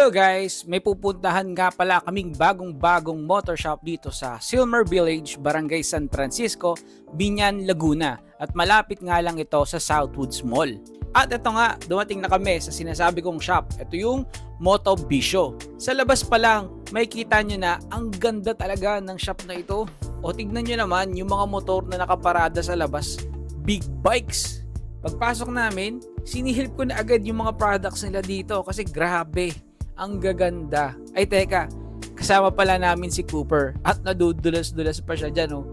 Hello guys! May pupuntahan nga pala kaming bagong-bagong motor shop dito sa Silmer Village, Barangay San Francisco, Biñan, Laguna. At malapit nga lang ito sa Southwoods Mall. At ito nga, dumating na kami sa sinasabi kong shop. Ito yung Moto Bisyo. Sa labas pa lang, may kita nyo na ang ganda talaga ng shop na ito. O tignan nyo naman yung mga motor na nakaparada sa labas. Big bikes. Pagpasok namin, sinihilip ko na agad yung mga products nila dito kasi grabe. Ang gaganda. Ay teka, kasama pala namin si Cooper at nadudulas-dulas pa siya dyan oh.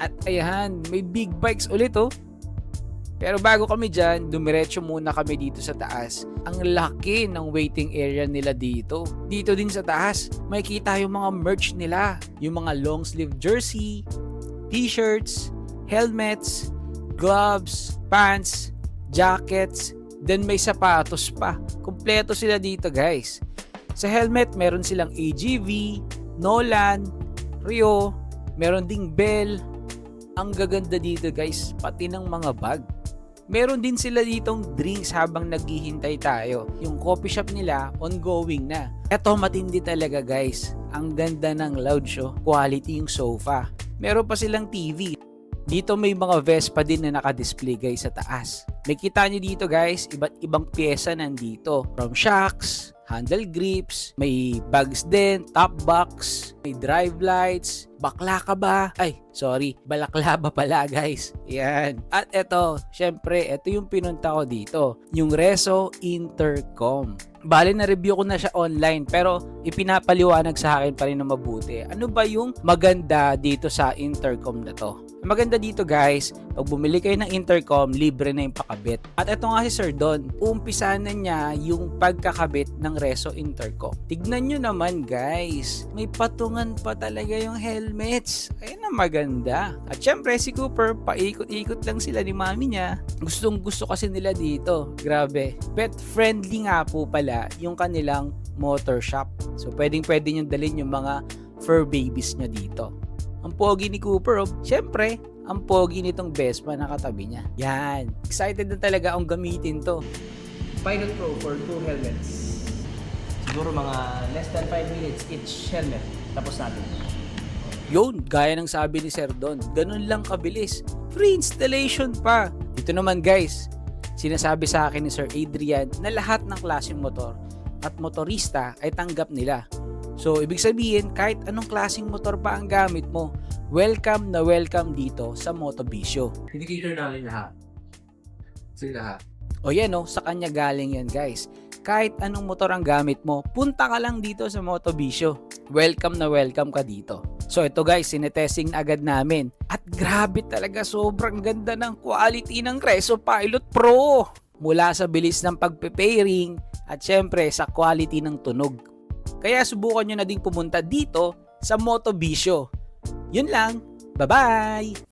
At ayan, may big bikes ulit oh. Pero bago kami dyan, dumiretso muna kami dito sa taas. Ang laki ng waiting area nila dito. Dito din sa taas, may kita yung mga merch nila. Yung mga long sleeve jersey, t-shirts, helmets, gloves, pants, jackets, then may sapatos pa. Kumpleto sila dito guys. Sa helmet, meron silang AGV, Nolan, Rio, meron ding Bell. Ang gaganda dito guys, pati ng mga bag. Meron din sila ditong drinks habang naghihintay tayo. Yung coffee shop nila, ongoing na. Eto matindi talaga guys. Ang ganda ng lounge oh. Quality yung sofa. Meron pa silang TV. Dito may mga Vespa din na naka-display guys sa taas. May kita nyo dito guys, iba't ibang pyesa nandito. From shocks, handle grips, may bags din, top box, may drive lights, bakla ka ba? Ay, sorry, balaklava pala guys. Yan. At eto, syempre, eto yung pinunta ko dito. Yung Reso Intercom. Bale, na-review ko na siya online pero ipinapaliwanag sa akin pa rin na mabuti. Ano ba yung maganda dito sa intercom na to? Maganda dito guys, pag bumili kayo ng intercom, libre na yung pakabit. At ito nga si Sir Don, uumpisahan na niya yung pagkakabit ng Reso Intercom. Tignan nyo naman guys, may patungan pa talaga yung helmets. Ayun na maganda. At syempre si Cooper, paikot-ikot lang sila ni mami niya. Gustong gusto kasi nila dito. Grabe. Pet friendly nga po pala yung kanilang motor shop. So pwedeng nyo dalhin yung mga fur babies nyo dito. Ang pogi ni Cooper, oh. Siyempre, ang pogi nitong Vespa na katabi niya. Yan. Excited na talaga akong gamitin to. Pilot Pro for 2 helmets. Siguro mga less than 5 minutes each helmet. Tapos natin. Yun, gaya ng sabi ni Sir Don, ganun lang kabilis. Free installation pa. Dito naman guys, sinasabi sa akin ni Sir Adrian na lahat ng klaseng motor at motorista ay tanggap nila. So, ibig sabihin, kahit anong klaseng motor pa ang gamit mo, welcome na welcome dito sa Moto Bisyo. Indicator namin lahat. Sige lahat. O yan o, sa kanya galing yan guys. Kahit anong motor ang gamit mo, punta ka lang dito sa Moto Bisyo. Welcome na welcome ka dito. So ito guys, sinetesting na agad namin. At grabe talaga, sobrang ganda ng quality ng Reso Pilot Pro. Mula sa bilis ng pagpe-pairing at syempre sa quality ng tunog. Kaya subukan nyo na din pumunta dito sa Moto Bisyo. Yun lang. Bye-bye!